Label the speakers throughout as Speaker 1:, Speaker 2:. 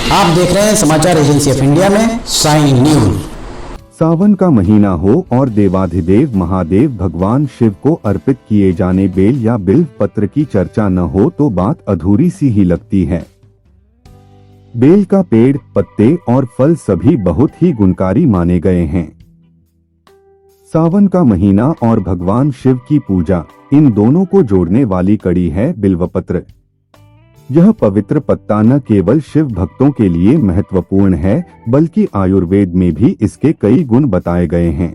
Speaker 1: आप देख रहे हैं समाचार एजेंसी ऑफ इंडिया में साइन न्यूज।
Speaker 2: सावन का महीना हो और देवाधिदेव महादेव भगवान शिव को अर्पित किए जाने बेल या बिल्व पत्र की चर्चा न हो तो बात अधूरी सी ही लगती है। बेल का पेड़, पत्ते और फल सभी बहुत ही गुणकारी माने गए हैं। सावन का महीना और भगवान शिव की पूजा, इन दोनों को जोड़ने वाली कड़ी है बिल्वपत्र। यह पवित्र पत्ता न केवल शिव भक्तों के लिए महत्वपूर्ण है बल्कि आयुर्वेद में भी इसके कई गुण बताए गए हैं।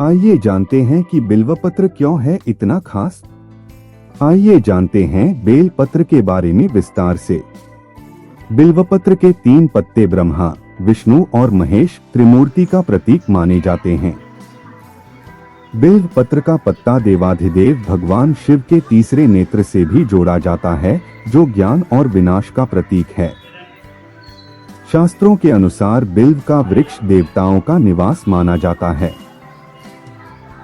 Speaker 2: आइए जानते हैं कि बिल्वपत्र क्यों है इतना खास। आइए जानते हैं बेल पत्र के बारे में विस्तार से। बिल्वपत्र के 3 पत्ते ब्रह्मा, विष्णु और महेश त्रिमूर्ति का प्रतीक माने जाते हैं। बिल्व पत्र का पत्ता देवाधिदेव भगवान शिव के तीसरे नेत्र से भी जोड़ा जाता है, जो ज्ञान और विनाश का प्रतीक है। शास्त्रों के अनुसार बिल्व का वृक्ष देवताओं का निवास माना जाता है।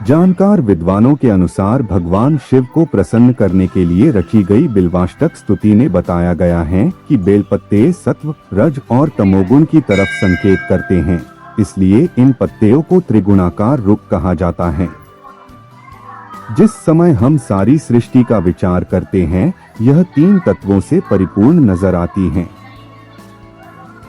Speaker 2: जानकार विद्वानों के अनुसार भगवान शिव को प्रसन्न करने के लिए रची गई बिल्वाष्टक स्तुति ने बताया गया है कि बेलपत्ते सत्व, रज और तमोगुण की तरफ संकेत करते हैं, इसलिए इन पत्तियों को त्रिगुणाकार रुख कहा जाता है। जिस समय हम सारी सृष्टि का विचार करते हैं, यह 3 तत्वों से परिपूर्ण नजर आती हैं।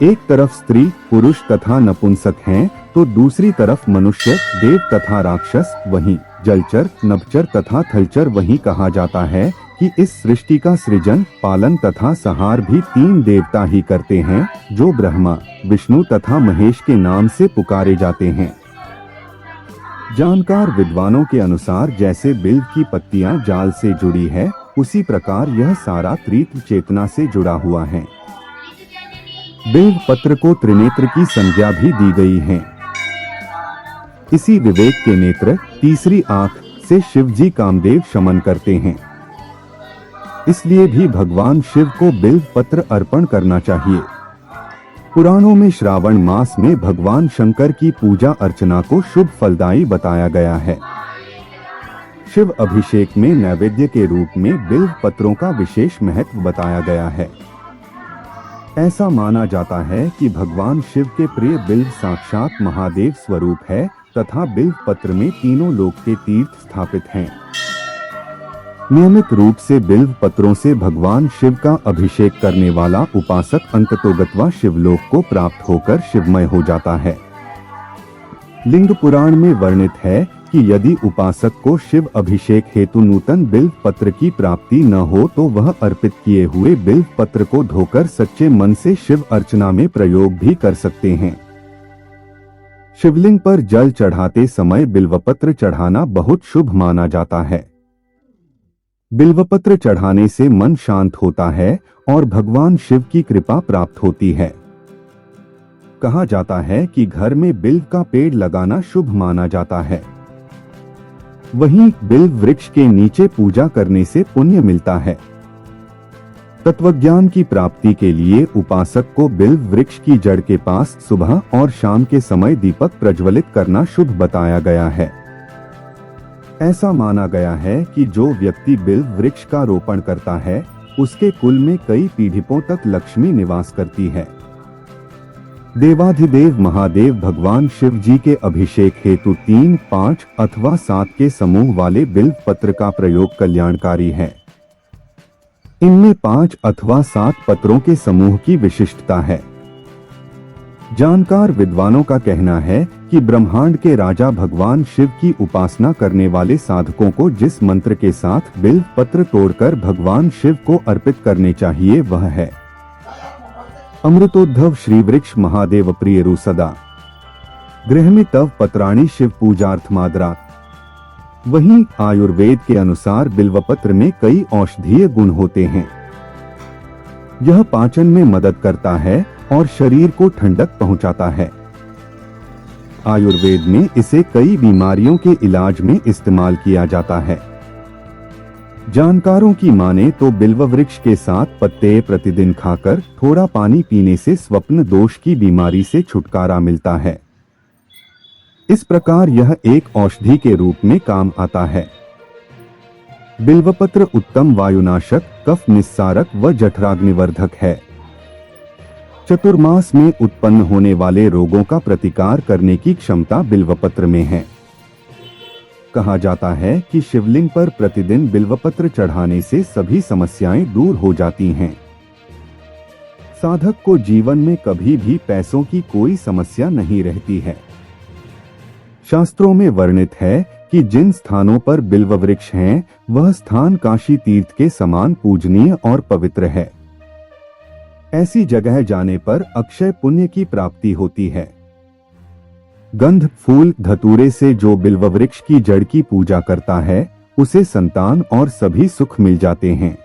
Speaker 2: एक तरफ स्त्री, पुरुष तथा नपुंसक हैं, तो दूसरी तरफ मनुष्य, देव तथा राक्षस, वहीं जलचर, नभचर तथा थलचर वहीं कहा जाता है कि इस सृष्टि का सृजन, पालन तथा संहार भी 3 देवता ही करते हैं, जो ब्रह्मा, विष्णु तथा महेश के नाम से पुकारे जाते हैं। जानकार विद्वानों के अनुसार जैसे बिल्व की पत्तियां जाल से जुड़ी है, उसी प्रकार यह सारा त्रित्व चेतना से जुड़ा हुआ है। बिल्व पत्र को त्रिनेत्र की संज्ञा भी दी गई है। इसी विवेक के नेत्र, तीसरी आंख से शिवजी कामदेव शमन करते हैं। इसलिए भी भगवान शिव को बिल्व पत्र अर्पण करना चाहिए। पुराणों में श्रावण मास में भगवान शंकर की पूजा अर्चना को शुभ फलदायी बताया गया है। शिव अभिषेक में नैवेद्य के रूप में बिल्व पत्रों का विशेष महत्व बताया गया है। ऐसा माना जाता है कि भगवान शिव के प्रिय बिल्व साक्षात महादेव स्वरूप है तथा बिल्व पत्र में तीनों लोक के तीर्थ स्थापित हैं। नियमित रूप से बिल्व पत्रों से भगवान शिव का अभिषेक करने वाला उपासक अंततोगत्वा शिवलोक को प्राप्त होकर शिवमय हो जाता है। लिंग पुराण में वर्णित है कि यदि उपासक को शिव अभिषेक हेतु नूतन बिल्व पत्र की प्राप्ति न हो तो वह अर्पित किए हुए बिल्व पत्र को धोकर सच्चे मन से शिव अर्चना में प्रयोग भी कर सकते हैं। शिवलिंग पर जल चढ़ाते समय बिल्वपत्र चढ़ाना बहुत शुभ माना जाता है। बिल्वपत्र चढ़ाने से मन शांत होता है और भगवान शिव की कृपा प्राप्त होती है। कहा जाता है कि घर में बिल्व का पेड़ लगाना शुभ माना जाता है। वहीं बिल्व वृक्ष के नीचे पूजा करने से पुण्य मिलता है। तत्वज्ञान की प्राप्ति के लिए उपासक को बिल्व वृक्ष की जड़ के पास सुबह और शाम के समय दीपक प्रज्वलित करना शुभ बताया गया है। ऐसा माना गया है कि जो व्यक्ति बिल्व वृक्ष का रोपण करता है, उसके कुल में कई पीढ़ियों तक लक्ष्मी निवास करती है। देवाधिदेव महादेव भगवान शिव जी के अभिषेक हेतु 3, 5 अथवा 7 के समूह वाले बिल्व पत्र का प्रयोग कल्याणकारी है। इनमें 5 अथवा 7 पत्रों के समूह की विशिष्टता है। जानकार विद्वानों का कहना है कि ब्रह्मांड के राजा भगवान शिव की उपासना करने वाले साधकों को जिस मंत्र के साथ बिल्व पत्र तोड़कर भगवान शिव को अर्पित करने चाहिए वह है अमृतोद्धव श्री वृक्ष महादेव प्रियरु सदा गृह तव पत्राणी शिव पूजार्थ मादरा। वहीं आयुर्वेद के अनुसार बिल्वपत्र में कई औषधीय गुण होते हैं। यह पाचन में मदद करता है और शरीर को ठंडक पहुंचाता है। आयुर्वेद में इसे कई बीमारियों के इलाज में इस्तेमाल किया जाता है। जानकारों की माने तो बिल्व वृक्ष के 7 पत्ते प्रतिदिन खाकर थोड़ा पानी पीने से स्वप्न दोष की बीमारी से छुटकारा मिलता है। इस प्रकार यह एक औषधि के रूप में काम आता है। बिल्वपत्र उत्तम वायुनाशक, कफ निस्सारक व जठराग्निवर्धक है। चतुर्मास में उत्पन्न होने वाले रोगों का प्रतिकार करने की क्षमता बिल्वपत्र में है। कहा जाता है कि शिवलिंग पर प्रतिदिन बिल्वपत्र चढ़ाने से सभी समस्याएं दूर हो जाती हैं। साधक को जीवन में कभी भी पैसों की कोई समस्या नहीं रहती है। शास्त्रों में वर्णित है कि जिन स्थानों पर बिल्व वृक्ष हैं, वह स्थान काशी तीर्थ के समान पूजनीय और पवित्र है। ऐसी जगह जाने पर अक्षय पुण्य की प्राप्ति होती है। गंध, फूल, धतूरे से जो बिल्व वृक्ष की जड़ की पूजा करता है, उसे संतान और सभी सुख मिल जाते हैं।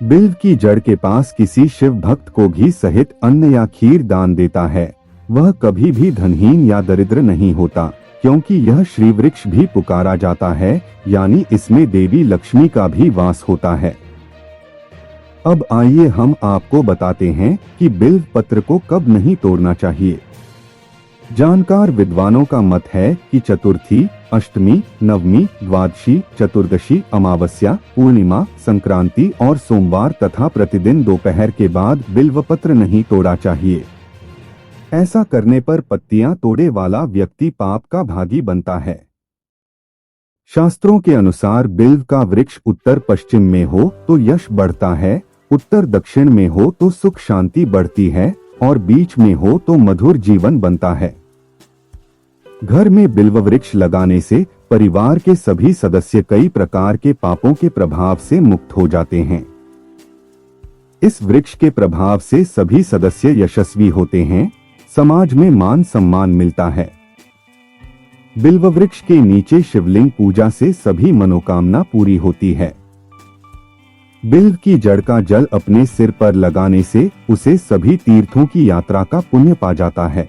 Speaker 2: बिल्व की जड़ के पास किसी शिव भक्त को घी सहित अन्न या खीर दान देता है, वह कभी भी धनहीन या दरिद्र नहीं होता, क्योंकि यह श्री वृक्ष भी पुकारा जाता है, यानी इसमें देवी लक्ष्मी का भी वास होता है। अब आइए हम आपको बताते हैं कि बिल्व पत्र को कब नहीं तोड़ना चाहिए। जानकार विद्वानों का मत है कि चतुर्थी, अष्टमी, नवमी, द्वादशी, चतुर्दशी, अमावस्या, पूर्णिमा, संक्रांति और सोमवार तथा प्रतिदिन दोपहर के बाद बिल्वपत्र नहीं तोड़ा चाहिए। ऐसा करने पर पत्तियां तोड़े वाला व्यक्ति पाप का भागी बनता है। शास्त्रों के अनुसार बिल्व का वृक्ष उत्तर पश्चिम में हो तो यश बढ़ता है, उत्तर दक्षिण में हो तो सुख शांति बढ़ती है और बीच में हो तो मधुर जीवन बनता है। घर में बिल्व वृक्ष लगाने से परिवार के सभी सदस्य कई प्रकार के पापों के प्रभाव से मुक्त हो जाते हैं। इस वृक्ष के प्रभाव से सभी सदस्य यशस्वी होते हैं, समाज में मान सम्मान मिलता है। बिल्व वृक्ष के नीचे शिवलिंग पूजा से सभी मनोकामना पूरी होती है। बिल्व की जड़ का जल अपने सिर पर लगाने से उसे सभी तीर्थों की यात्रा का पुण्य पा जाता है।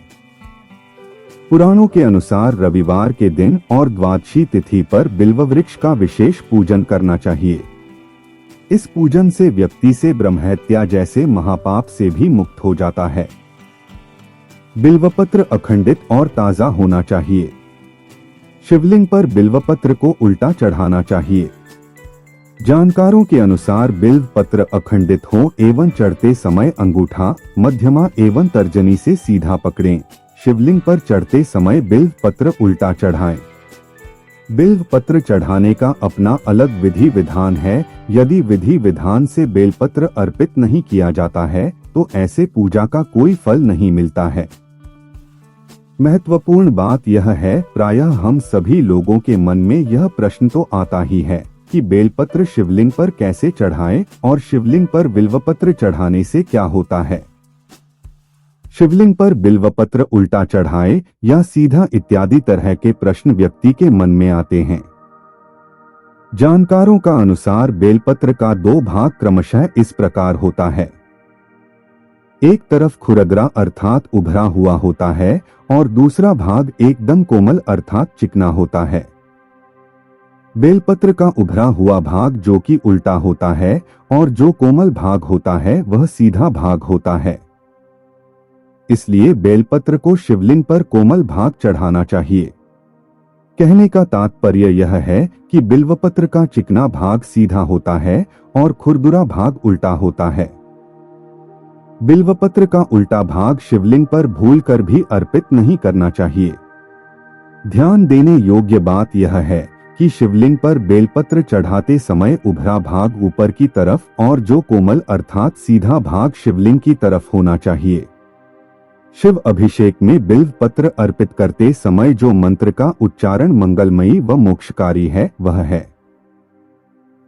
Speaker 2: पुराणों के अनुसार रविवार के दिन और द्वादशी तिथि पर बिल्व वृक्ष का विशेष पूजन करना चाहिए। इस पूजन से व्यक्ति से ब्रह्महत्या जैसे महापाप से भी मुक्त हो जाता है। बिल्वपत्र अखंडित और ताजा होना चाहिए। शिवलिंग पर बिल्वपत्र को उल्टा चढ़ाना चाहिए। जानकारों के अनुसार बिल्व पत्र अखंडित हो एवं चढ़ते समय अंगूठा, मध्यमा एवं तर्जनी से सीधा पकड़ें। शिवलिंग पर चढ़ते समय बिल्व पत्र उल्टा चढ़ाएं। बिल्व पत्र चढ़ाने का अपना अलग विधि विधान है। यदि विधि विधान से बेलपत्र अर्पित नहीं किया जाता है तो ऐसे पूजा का कोई फल नहीं मिलता है। महत्वपूर्ण बात यह है, प्रायः हम सभी लोगों के मन में यह प्रश्न तो आता ही है कि बेलपत्र शिवलिंग पर कैसे चढ़ाएं और शिवलिंग पर बिल्वपत्र चढ़ाने से क्या होता है। शिवलिंग पर बिल्वपत्र उल्टा चढ़ाएं या सीधा इत्यादि तरह के प्रश्न व्यक्ति के मन में आते हैं। जानकारों का अनुसार बेलपत्र का दो भाग क्रमशः इस प्रकार होता है। एक तरफ खुरदरा अर्थात उभरा हुआ होता है और दूसरा भाग एकदम कोमल अर्थात चिकना होता है। बेलपत्र का उभरा हुआ भाग जो कि उल्टा होता है और जो कोमल भाग होता है वह सीधा भाग होता है। इसलिए बेलपत्र को शिवलिंग पर कोमल भाग चढ़ाना चाहिए। कहने का तात्पर्य यह है कि बिल्वपत्र का चिकना भाग सीधा होता है और खुरदुरा भाग उल्टा होता है। बिल्वपत्र का उल्टा भाग शिवलिंग पर भूलकर भी अर्पित नहीं करना चाहिए। ध्यान देने योग्य बात यह है कि शिवलिंग पर बेलपत्र चढ़ाते समय उभरा भाग ऊपर की तरफ और जो कोमल अर्थात सीधा भाग शिवलिंग की तरफ होना चाहिए। शिव अभिषेक में बिल्व पत्र अर्पित करते समय जो मंत्र का उच्चारण मंगलमयी व मोक्षकारी है वह है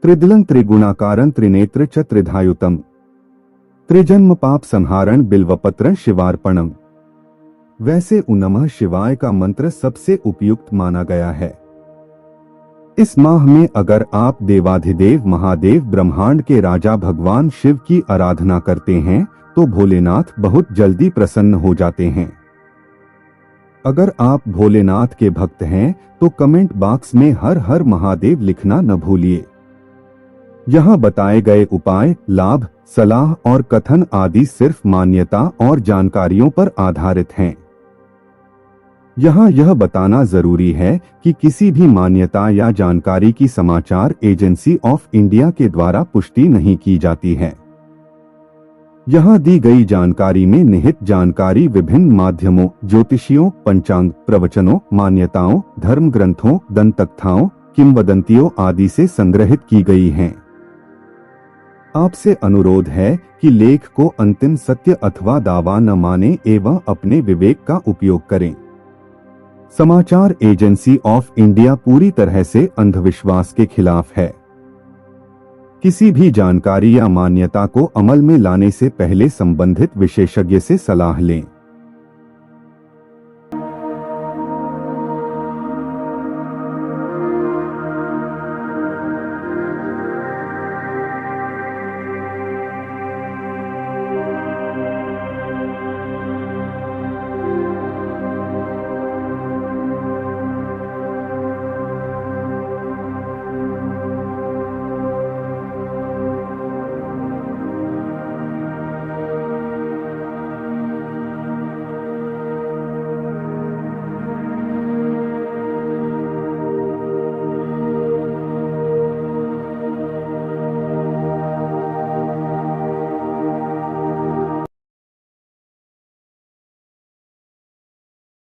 Speaker 2: त्रिदलं त्रिगुणाकारं त्रिनेत्र च त्रिधायुतम त्रिजन्म पाप संहारण बिल्वपत्र शिवार्पणम। वैसे नमः शिवाय का मंत्र सबसे उपयुक्त माना गया है। इस माह में अगर आप देवाधिदेव महादेव ब्रह्मांड के राजा भगवान शिव की आराधना करते हैं तो भोलेनाथ बहुत जल्दी प्रसन्न हो जाते हैं। अगर आप भोलेनाथ के भक्त हैं तो कमेंट बॉक्स में हर हर महादेव लिखना न भूलिए। यहाँ बताए गए उपाय, लाभ, सलाह और कथन आदि सिर्फ मान्यता और जानकारियों पर आधारित हैं। यहाँ यह बताना जरूरी है कि किसी भी मान्यता या जानकारी की समाचार एजेंसी ऑफ इंडिया के द्वारा पुष्टि नहीं की जाती है। यहाँ दी गई जानकारी में निहित जानकारी विभिन्न माध्यमों, ज्योतिषियों, पंचांग, प्रवचनों, मान्यताओं, धर्म ग्रंथों, दंतकथाओं, किंवदंतियों आदि से संग्रहित की गई हैं। आपसे अनुरोध है कि लेख को अंतिम सत्य अथवा दावा न माने एवं अपने विवेक का उपयोग करें। समाचार एजेंसी ऑफ इंडिया पूरी तरह से अंधविश्वास के खिलाफ है। किसी भी जानकारी या मान्यता को अमल में लाने से पहले संबंधित विशेषज्ञ से सलाह लें।